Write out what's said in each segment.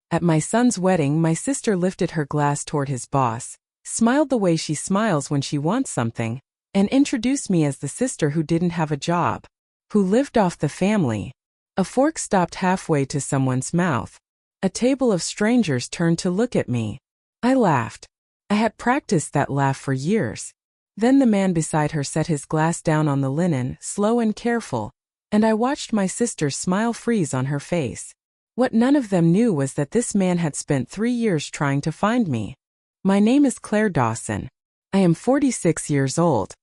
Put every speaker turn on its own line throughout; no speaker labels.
At my son's wedding, my sister lifted her glass toward his boss, smiled the way she smiles when she wants something, and introduced me as the sister who didn't have a job, who lived off the family. A fork stopped halfway to someone's mouth. A table of strangers turned to look at me. I laughed. I had practiced that laugh for years. Then the man beside her set his glass down on the linen, slow and careful, and I watched my sister's smile freeze on her face. What none of them knew was that this man had spent 3 years trying to find me. My name is Claire Dawson. I am 46 years old.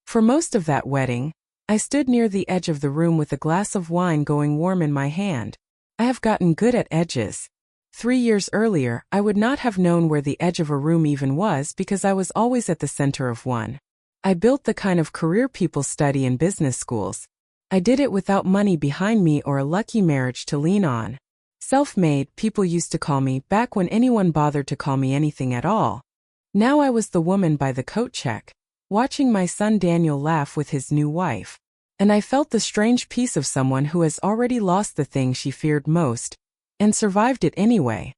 For most of that wedding, I stood near the edge of the room with a glass of wine going warm in my hand. I have gotten good at edges. 3 years earlier, I would not have known where the edge of a room even was because I was always at the center of one. I built the kind of career people study in business schools. I did it without money behind me or a lucky marriage to lean on. Self-made, people used to call me back when anyone bothered to call me anything at all. Now I was the woman by the coat check, watching my son Daniel laugh with his new wife. And I felt the strange peace of someone who has already lost the thing she feared most, and survived it anyway.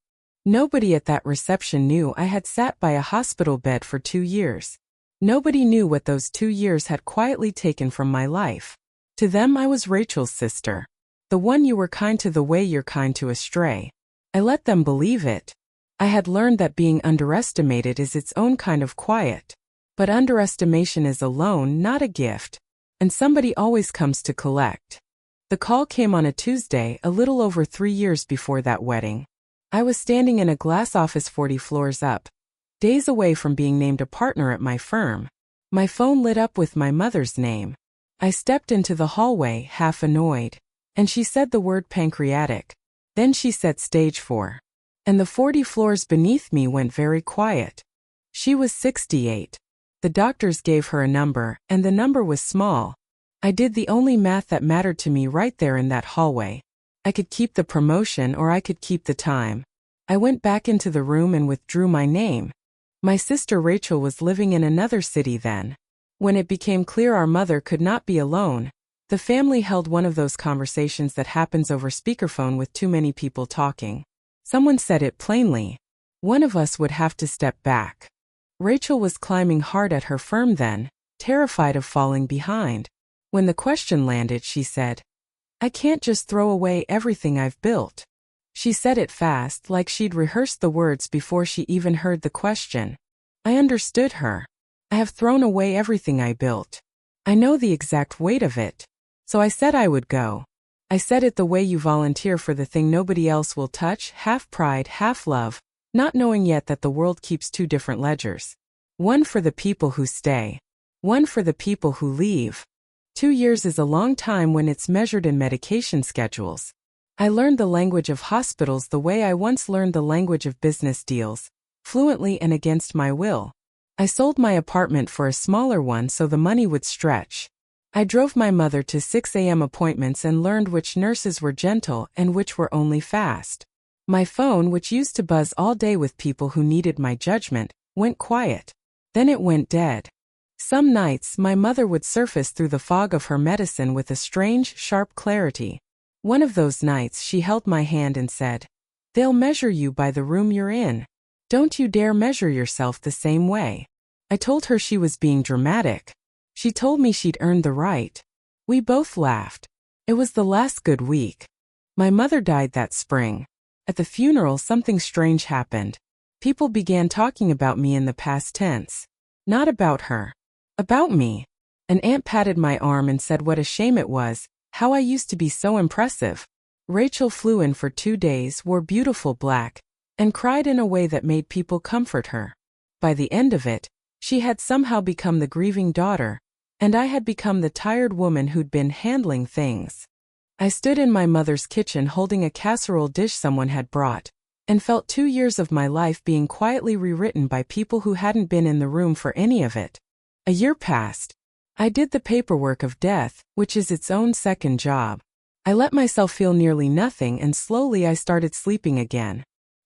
Nobody at that reception knew I had sat by a hospital bed for 2 years. Nobody knew what those 2 years had quietly taken from my life. To them I was Rachel's sister. The one you were kind to the way you're kind to a stray. I let them believe it. I had learned that being underestimated is its own kind of quiet. But underestimation is a loan, not a gift. And somebody always comes to collect. The call came on a Tuesday, a little over 3 years before that wedding. I was standing in a glass office 40 floors up, days away from being named a partner at my firm. My phone lit up with my mother's name. I stepped into the hallway, half annoyed, and she said the word pancreatic. Then she said stage 4. And the 40 floors beneath me went very quiet. She was 68. The doctors gave her a number, and the number was small. I did the only math that mattered to me right there in that hallway. I could keep the promotion or I could keep the time. I went back into the room and withdrew my name. My sister Rachel was living in another city then. When it became clear our mother could not be alone, the family held one of those conversations that happens over speakerphone with too many people talking. Someone said it plainly. One of us would have to step back. Rachel was climbing hard at her firm then, terrified of falling behind. When the question landed, she said, "I can't just throw away everything I've built." She said it fast, like she'd rehearsed the words before she even heard the question. I understood her. I have thrown away everything I built. I know the exact weight of it. So I said I would go. I said it the way you volunteer for the thing nobody else will touch, half pride, half love, not knowing yet that the world keeps 2 different ledgers. One for the people who stay. One for the people who leave. 2 years is a long time when it's measured in medication schedules. I learned the language of hospitals the way I once learned the language of business deals, fluently and against my will. I sold my apartment for a smaller one so the money would stretch. I drove my mother to 6 a.m. appointments and learned which nurses were gentle and which were only fast. My phone, which used to buzz all day with people who needed my judgment, went quiet. Then it went dead. Some nights, my mother would surface through the fog of her medicine with a strange, sharp clarity. One of those nights she held my hand and said, "They'll measure you by the room you're in. Don't you dare measure yourself the same way." I told her she was being dramatic. She told me she'd earned the right. We both laughed. It was the last good week. My mother died that spring. At the funeral, something strange happened. People began talking about me in the past tense. Not about her. About me. An aunt patted my arm and said what a shame it was, how I used to be so impressive. Rachel flew in for 2 days, wore beautiful black, and cried in a way that made people comfort her. By the end of it, she had somehow become the grieving daughter, and I had become the tired woman who'd been handling things. I stood in my mother's kitchen holding a casserole dish someone had brought, and felt 2 years of my life being quietly rewritten by people who hadn't been in the room for any of it. A year passed. I did the paperwork of death, which is its own second job. I let myself feel nearly nothing and slowly I started sleeping again.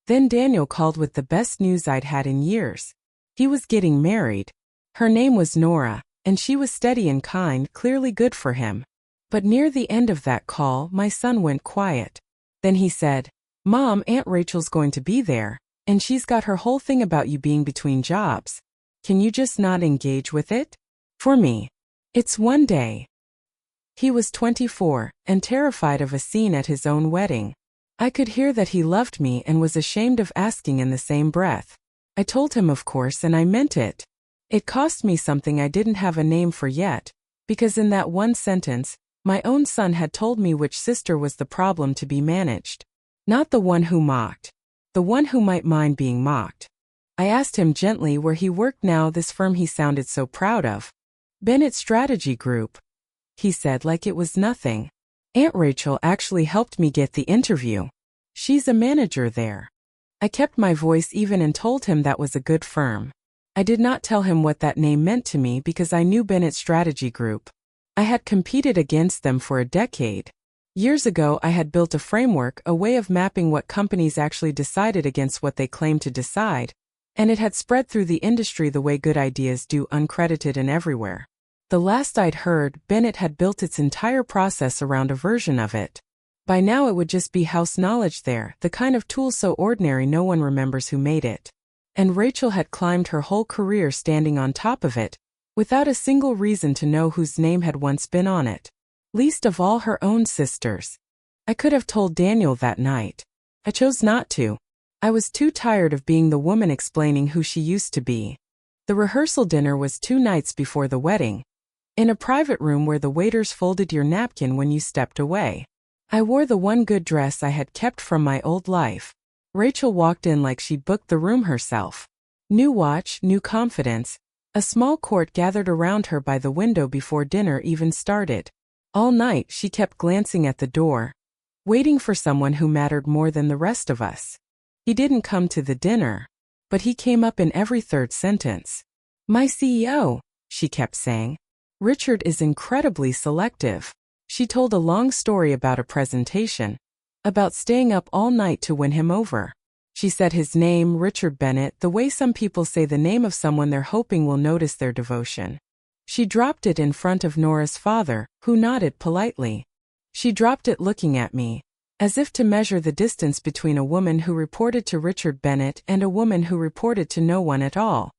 Then Daniel called with the best news I'd had in years. He was getting married. Her name was Nora, and she was steady and kind, clearly good for him. But near the end of that call, my son went quiet. Then he said, "Mom, Aunt Rachel's going to be there, and she's got her whole thing about you being between jobs. Can you just not engage with it?" For me, it's one day. He was 24 and terrified of a scene at his own wedding. I could hear that he loved me and was ashamed of asking in the same breath. I told him, of course, and I meant it. It cost me something I didn't have a name for yet, because in that one sentence, my own son had told me which sister was the problem to be managed. Not the one who mocked. The one who might mind being mocked. I asked him gently where he worked now, this firm he sounded so proud of. "Bennett Strategy Group," he said like it was nothing. "Aunt Rachel actually helped me get the interview. She's a manager there." I kept my voice even and told him that was a good firm. I did not tell him what that name meant to me because I knew Bennett Strategy Group. I had competed against them for a decade. Years ago, I had built a framework, a way of mapping what companies actually decided against what they claimed to decide, and it had spread through the industry the way good ideas do, uncredited and everywhere. The last I'd heard, Bennett had built its entire process around a version of it. By now it would just be house knowledge there, the kind of tool so ordinary no one remembers who made it. And Rachel had climbed her whole career standing on top of it, without a single reason to know whose name had once been on it. Least of all her own sisters. I could have told Daniel that night. I chose not to. I was too tired of being the woman explaining who she used to be. The rehearsal dinner was 2 nights before the wedding, in a private room where the waiters folded your napkin when you stepped away. I wore the one good dress I had kept from my old life. Rachel walked in like she'd booked the room herself. New watch, new confidence. A small court gathered around her by the window before dinner even started. All night she kept glancing at the door, waiting for someone who mattered more than the rest of us. He didn't come to the dinner, but he came up in every third sentence. "My CEO," she kept saying. "Richard is incredibly selective." She told a long story about a presentation, about staying up all night to win him over. She said his name, Richard Bennett, the way some people say the name of someone they're hoping will notice their devotion. She dropped it in front of Nora's father, who nodded politely. She dropped it looking at me, as if to measure the distance between a woman who reported to Richard Bennett and a woman who reported to no one at all.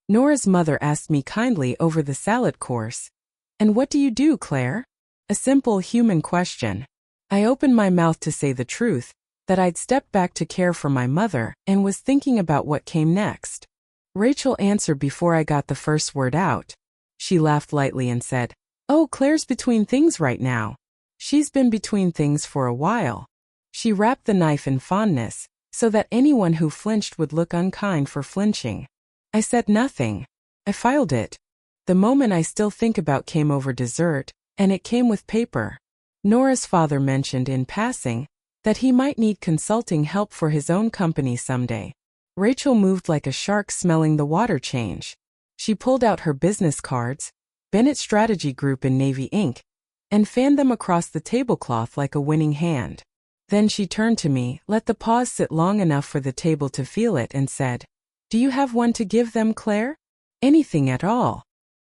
Nora's mother asked me kindly over the salad course, "And what do you do, Claire?" A simple human question. I opened my mouth to say the truth, that I'd stepped back to care for my mother and was thinking about what came next. Rachel answered before I got the first word out. She laughed lightly and said, "Oh, Claire's between things right now. She's been between things for a while." She wrapped the knife in fondness, so that anyone who flinched would look unkind for flinching. I said nothing. I filed it. The moment I still think about came over dessert, and it came with paper. Nora's father mentioned in passing that he might need consulting help for his own company someday. Rachel moved like a shark smelling the water change. She pulled out her business cards, Bennett Strategy Group in navy ink, and fanned them across the tablecloth like a winning hand. Then she turned to me, let the pause sit long enough for the table to feel it, and said, "Do you have one to give them, Claire? Anything at all?"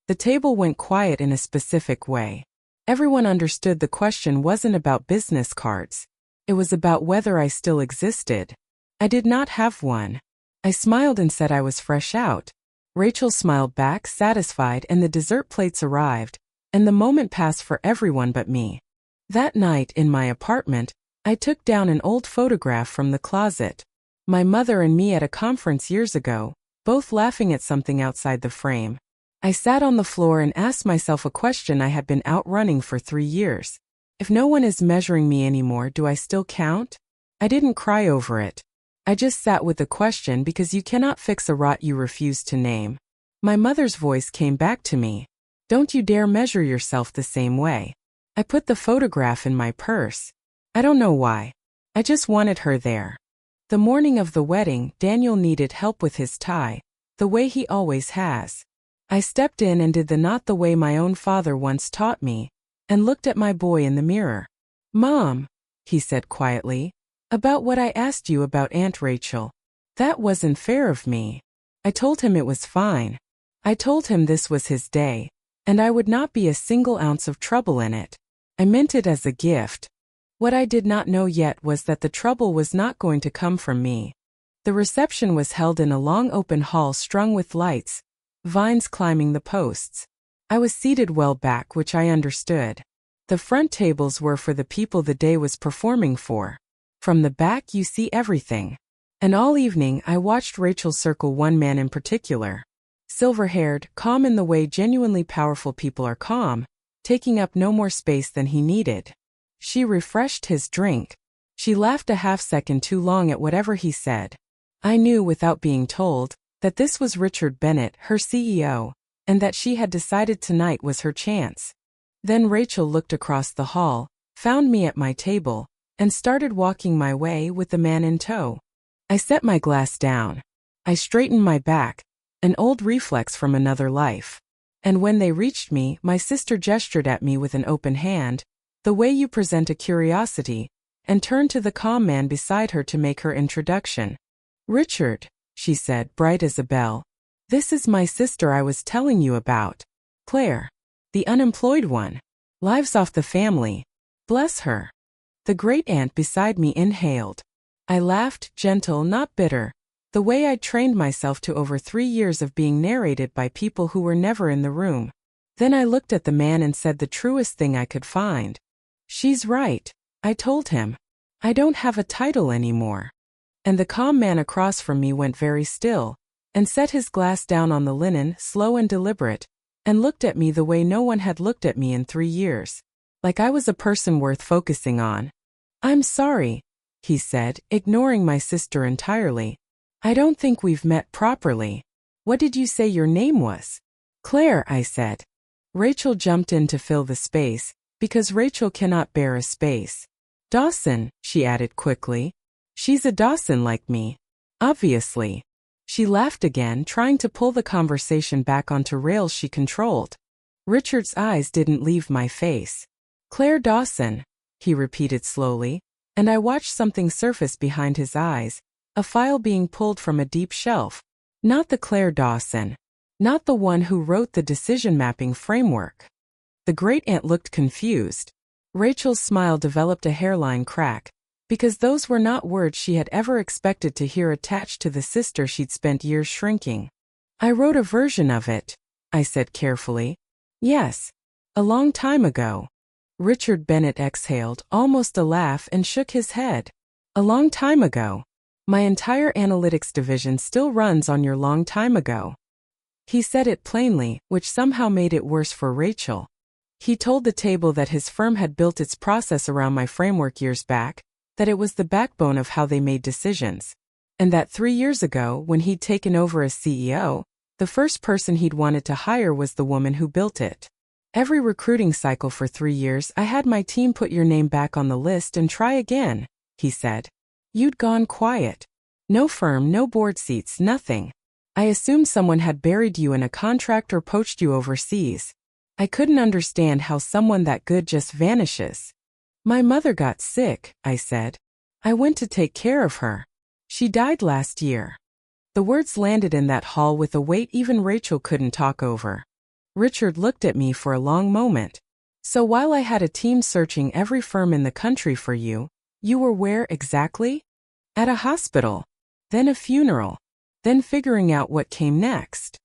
The table went quiet in a specific way. Everyone understood the question wasn't about business cards. It was about whether I still existed. I did not have one. I smiled and said I was fresh out. Rachel smiled back, satisfied, and the dessert plates arrived, and the moment passed for everyone but me. That night, in my apartment, I took down an old photograph from the closet. My mother and me at a conference years ago, both laughing at something outside the frame. I sat on the floor and asked myself a question I had been outrunning for 3 years. If no one is measuring me anymore, do I still count? I didn't cry over it. I just sat with the question because you cannot fix a rot you refuse to name. My mother's voice came back to me. Don't you dare measure yourself the same way. I put the photograph in my purse. I don't know why. I just wanted her there. The morning of the wedding, Daniel needed help with his tie, the way he always has. I stepped in and did the knot the way my own father once taught me, and looked at my boy in the mirror. "Mom," he said quietly, "about what I asked you about Aunt Rachel. That wasn't fair of me." I told him it was fine. I told him this was his day, and I would not be a single ounce of trouble in it. I meant it as a gift. What I did not know yet was that the trouble was not going to come from me. The reception was held in a long open hall strung with lights, vines climbing the posts. I was seated well back, which I understood. The front tables were for the people the day was performing for. From the back you see everything. And all evening I watched Rachel circle one man in particular. Silver-haired, calm in the way genuinely powerful people are calm, taking up no more space than he needed. She refreshed his drink. She laughed a half-second too long at whatever he said. I knew without being told that this was Richard Bennett, her CEO, and that she had decided tonight was her chance. Then Rachel looked across the hall, found me at my table, and started walking my way with the man in tow. I set my glass down. I straightened my back, an old reflex from another life. And when they reached me, my sister gestured at me with an open hand, the way you present a curiosity, and turned to the calm man beside her to make her introduction. "Richard," she said, bright as a bell. "This is my sister I was telling you about. Claire. The unemployed one. Lives off the family. Bless her." The great-aunt beside me inhaled. I laughed, gentle, not bitter, the way I'd trained myself to over 3 years of being narrated by people who were never in the room. Then I looked at the man and said the truest thing I could find. "She's right," I told him. "I don't have a title anymore." And the calm man across from me went very still, and set his glass down on the linen, slow and deliberate, and looked at me the way no one had looked at me in 3 years. Like I was a person worth focusing on. "I'm sorry," he said, ignoring my sister entirely. "I don't think we've met properly. What did you say your name was?" "Claire," I said. Rachel jumped in to fill the space, because Rachel cannot bear a space. "Dawson," she added quickly. "She's a Dawson like me. Obviously." She laughed again, trying to pull the conversation back onto rails she controlled. Richard's eyes didn't leave my face. "Claire Dawson," he repeated slowly, and I watched something surface behind his eyes, a file being pulled from a deep shelf. Not the Claire Dawson. Not the one who wrote the decision mapping framework. The great-aunt looked confused. Rachel's smile developed a hairline crack, because those were not words she had ever expected to hear attached to the sister she'd spent years shrinking. "I wrote a version of it," I said carefully. "Yes. A long time ago." Richard Bennett exhaled, almost a laugh, and shook his head. "A long time ago. My entire analytics division still runs on your long time ago." He said it plainly, which somehow made it worse for Rachel. He told the table that his firm had built its process around my framework years back, that it was the backbone of how they made decisions, and that 3 years ago, when he'd taken over as CEO, the first person he'd wanted to hire was the woman who built it. "Every recruiting cycle for 3 years, I had my team put your name back on the list and try again," he said. "You'd gone quiet. No firm, no board seats, nothing. I assumed someone had buried you in a contract or poached you overseas. I couldn't understand how someone that good just vanishes." "My mother got sick," I said. "I went to take care of her. She died last year." The words landed in that hall with a weight even Rachel couldn't talk over. Richard looked at me for a long moment. "So while I had a team searching every firm in the country for you, you were where exactly?" "At a hospital. Then a funeral. Then figuring out what came next."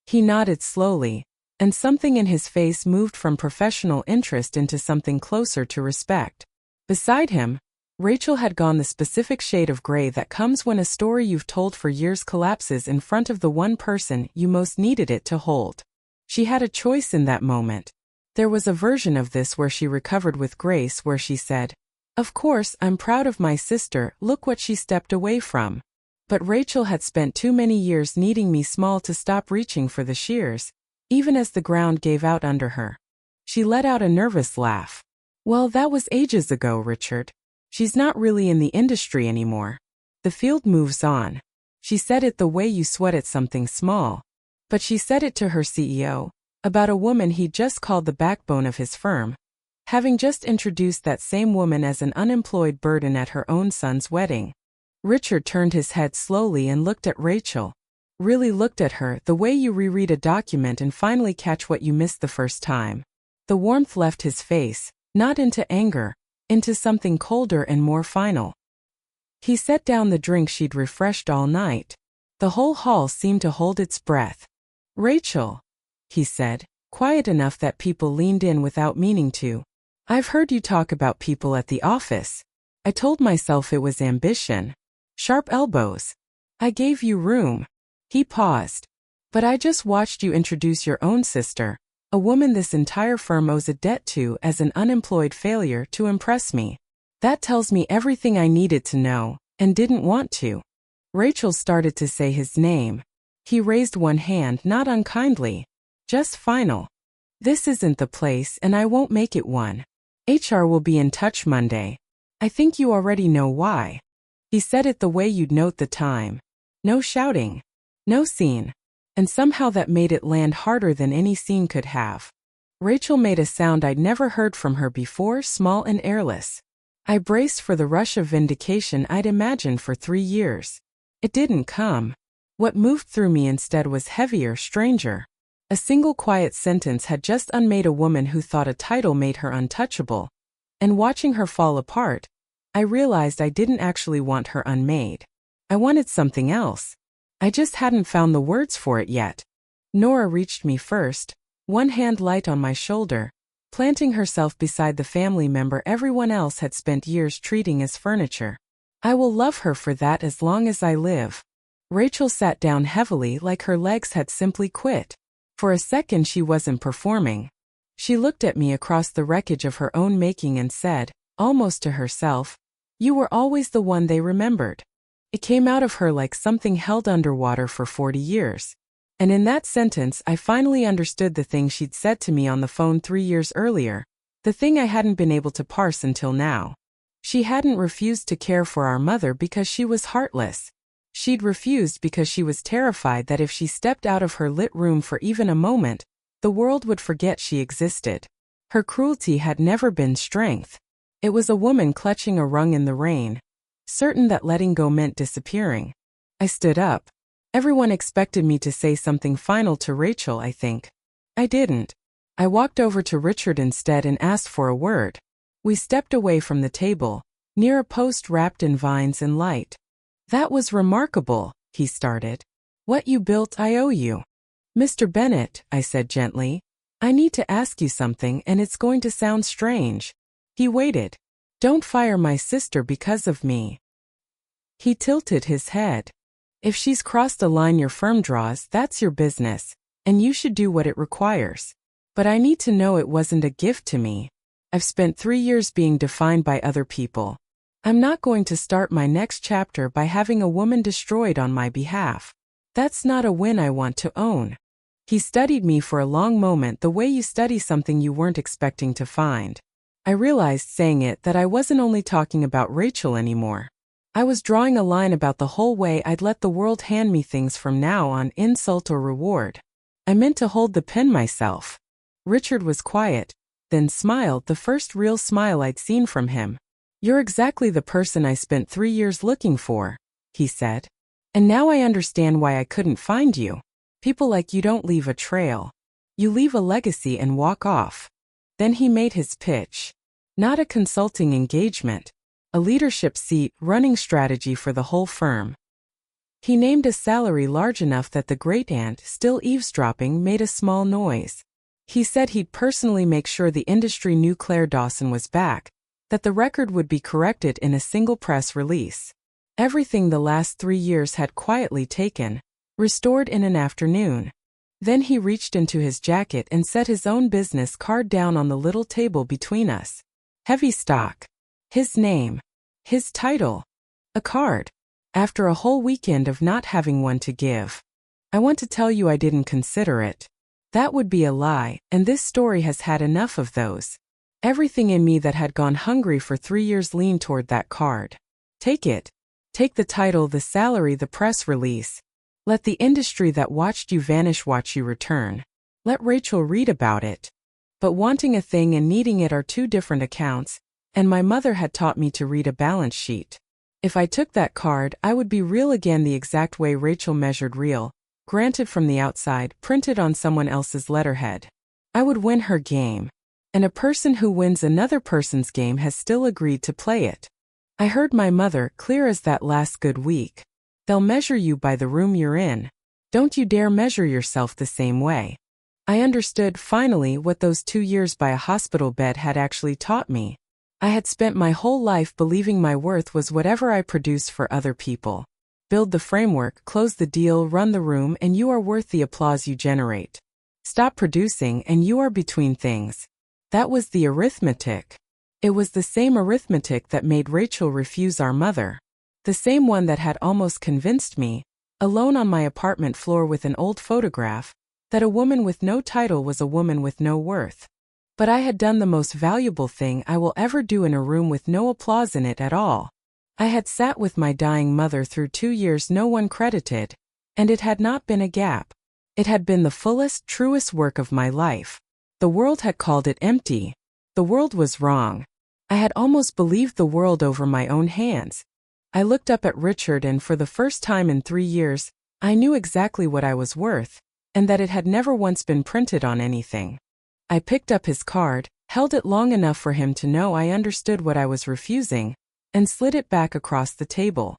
He nodded slowly, and something in his face moved from professional interest into something closer to respect. Beside him, Rachel had gone the specific shade of gray that comes when a story you've told for years collapses in front of the one person you most needed it to hold. She had a choice in that moment. There was a version of this where she recovered with grace, where she said, "Of course, I'm proud of my sister, look what she stepped away from." But Rachel had spent too many years needing me small to stop reaching for the shears, even as the ground gave out under her. She let out a nervous laugh. "Well, that was ages ago, Richard. She's not really in the industry anymore. The field moves on." She said it the way you sweat at something small. But she said it to her CEO, about a woman he'd just called the backbone of his firm, having just introduced that same woman as an unemployed burden at her own son's wedding. Richard turned his head slowly and looked at Rachel. Really looked at her, the way you reread a document and finally catch what you missed the first time. The warmth left his face, not into anger, into something colder and more final. He set down the drink she'd refreshed all night. The whole hall seemed to hold its breath. "Rachel," he said, quiet enough that people leaned in without meaning to. "I've heard you talk about people at the office." I told myself it was ambition. Sharp elbows. "I gave you room." He paused. "But I just watched you introduce your own sister, a woman this entire firm owes a debt to, as an unemployed failure to impress me. That tells me everything I needed to know, and didn't want to." Rachel started to say his name. He raised one hand, not unkindly. "Just final. This isn't the place, and I won't make it one. HR will be in touch Monday. I think you already know why." He said it the way you'd note the time. No shouting. No scene. And somehow that made it land harder than any scene could have. Rachel made a sound I'd never heard from her before, small and airless. I braced for the rush of vindication I'd imagined for 3 years. It didn't come. What moved through me instead was heavier, stranger. A single quiet sentence had just unmade a woman who thought a title made her untouchable. And watching her fall apart, I realized I didn't actually want her unmade. I wanted something else. I just hadn't found the words for it yet. Nora reached me first, one hand light on my shoulder, planting herself beside the family member everyone else had spent years treating as furniture. I will love her for that as long as I live. Rachel sat down heavily, like her legs had simply quit. For a second she wasn't performing. She looked at me across the wreckage of her own making and said, almost to herself, "You were always the one they remembered." It came out of her like something held underwater for 40 years. And in that sentence I finally understood the thing she'd said to me on the phone 3 years earlier, the thing I hadn't been able to parse until now. She hadn't refused to care for our mother because she was heartless. She'd refused because she was terrified that if she stepped out of her lit room for even a moment, the world would forget she existed. Her cruelty had never been strength. It was a woman clutching a rung in the rain, certain that letting go meant disappearing. I stood up. Everyone expected me to say something final to Rachel, I think. I didn't. I walked over to Richard instead and asked for a word. We stepped away from the table, near a post wrapped in vines and light. "That was remarkable," he started. "What you built I owe you." "Mr. Bennett," I said gently, "I need to ask you something and it's going to sound strange." He waited. "Don't fire my sister because of me." He tilted his head. "If she's crossed a line your firm draws, that's your business, and you should do what it requires. But I need to know it wasn't a gift to me. I've spent 3 years being defined by other people. I'm not going to start my next chapter by having a woman destroyed on my behalf. That's not a win I want to own." He studied me for a long moment, the way you study something you weren't expecting to find. I realized saying it that I wasn't only talking about Rachel anymore. I was drawing a line about the whole way I'd let the world hand me things from now on, insult or reward. I meant to hold the pen myself. Richard was quiet, then smiled, the first real smile I'd seen from him. "You're exactly the person I spent 3 years looking for," he said. "And now I understand why I couldn't find you. People like you don't leave a trail. You leave a legacy and walk off." Then he made his pitch. Not a consulting engagement. A leadership seat, running strategy for the whole firm. He named a salary large enough that the great-aunt, still eavesdropping, made a small noise. He said he'd personally make sure the industry knew Claire Dawson was back, that the record would be corrected in a single press release. Everything the last 3 years had quietly taken, restored in an afternoon. Then he reached into his jacket and set his own business card down on the little table between us. Heavy stock. His name. His title. A card. After a whole weekend of not having one to give. I want to tell you I didn't consider it. That would be a lie, and this story has had enough of those. Everything in me that had gone hungry for 3 years leaned toward that card. Take it. Take the title, the salary, the press release. Let the industry that watched you vanish watch you return. Let Rachel read about it. But wanting a thing and needing it are 2 different accounts, and my mother had taught me to read a balance sheet. If I took that card, I would be real again, the exact way Rachel measured real, granted from the outside, printed on someone else's letterhead. I would win her game. And a person who wins another person's game has still agreed to play it. I heard my mother, clear as that last good week. They'll measure you by the room you're in. Don't you dare measure yourself the same way. I understood, finally, what those 2 years by a hospital bed had actually taught me. I had spent my whole life believing my worth was whatever I produced for other people. Build the framework, close the deal, run the room, and you are worth the applause you generate. Stop producing and you are between things. That was the arithmetic. It was the same arithmetic that made Rachel refuse our mother. The same one that had almost convinced me, alone on my apartment floor with an old photograph, that a woman with no title was a woman with no worth. But I had done the most valuable thing I will ever do in a room with no applause in it at all. I had sat with my dying mother through 2 years no one credited, and it had not been a gap. It had been the fullest, truest work of my life. The world had called it empty. The world was wrong. I had almost believed the world over my own hands. I looked up at Richard and for the first time in 3 years, I knew exactly what I was worth, and that it had never once been printed on anything. I picked up his card, held it long enough for him to know I understood what I was refusing, and slid it back across the table.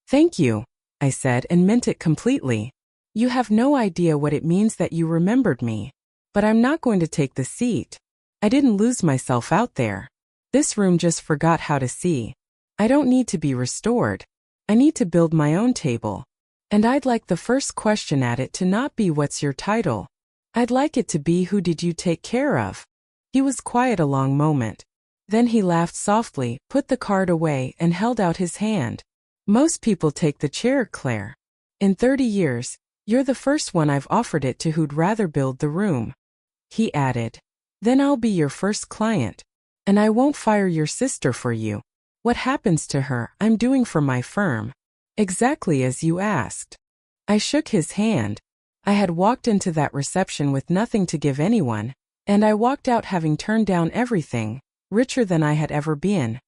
"Thank you," I said, and meant it completely. "You have no idea what it means that you remembered me. But I'm not going to take the seat. I didn't lose myself out there. This room just forgot how to see. I don't need to be restored. I need to build my own table. And I'd like the first question at it to not be what's your title. I'd like it to be who did you take care of?" He was quiet a long moment. Then he laughed softly, put the card away, and held out his hand. "Most people take the chair, Claire. In 30 years, you're the first one I've offered it to who'd rather build the room." He added, "Then I'll be your first client. And I won't fire your sister for you. What happens to her, I'm doing for my firm. Exactly as you asked." I shook his hand. I had walked into that reception with nothing to give anyone, and I walked out having turned down everything, richer than I had ever been.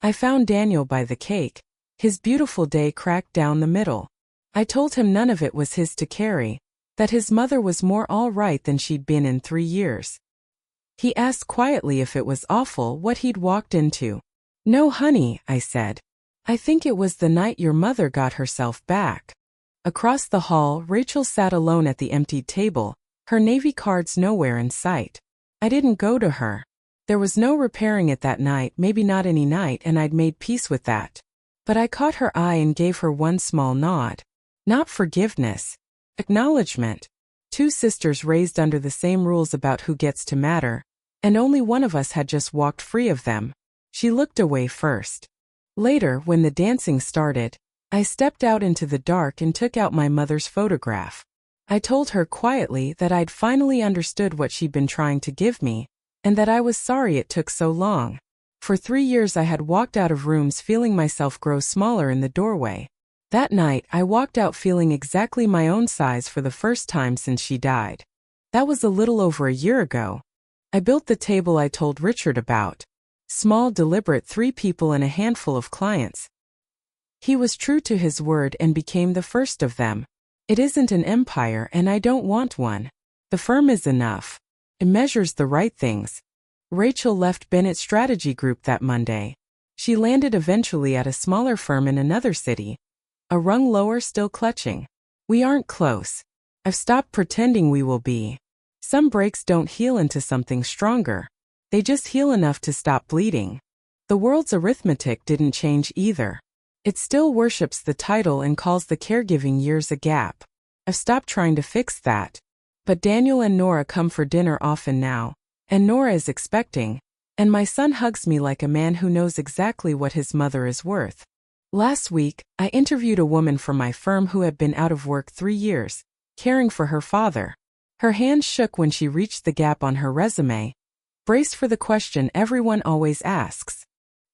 I found Daniel by the cake, his beautiful day cracked down the middle. I told him none of it was his to carry, that his mother was more all right than she'd been in 3 years. He asked quietly if it was awful what he'd walked into. "No, honey," I said. "I think it was the night your mother got herself back." Across the hall, Rachel sat alone at the emptied table, her Navy cards nowhere in sight. I didn't go to her. There was no repairing it that night, maybe not any night, and I'd made peace with that. But I caught her eye and gave her one small nod. Not forgiveness. Acknowledgement. 2 sisters raised under the same rules about who gets to matter, and only one of us had just walked free of them. She looked away first. Later, when the dancing started, I stepped out into the dark and took out my mother's photograph. I told her quietly that I'd finally understood what she'd been trying to give me, and that I was sorry it took so long. For 3 years I had walked out of rooms feeling myself grow smaller in the doorway. That night, I walked out feeling exactly my own size for the first time since she died. That was a little over a year ago. I built the table I told Richard about. Small, deliberate, 3 people and a handful of clients. He was true to his word and became the first of them. It isn't an empire and I don't want one. The firm is enough. It measures the right things. Rachel left Bennett's strategy group that Monday. She landed eventually at a smaller firm in another city. A rung lower, still clutching. We aren't close. I've stopped pretending we will be. Some breaks don't heal into something stronger. They just heal enough to stop bleeding. The world's arithmetic didn't change either. It still worships the title and calls the caregiving years a gap. I've stopped trying to fix that. But Daniel and Nora come for dinner often now, and Nora is expecting, and my son hugs me like a man who knows exactly what his mother is worth. Last week, I interviewed a woman from my firm who had been out of work 3 years, caring for her father. Her hands shook when she reached the gap on her resume, braced for the question everyone always asks.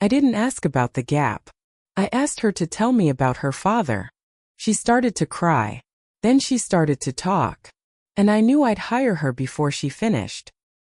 I didn't ask about the gap. I asked her to tell me about her father. She started to cry. Then she started to talk. And I knew I'd hire her before she finished.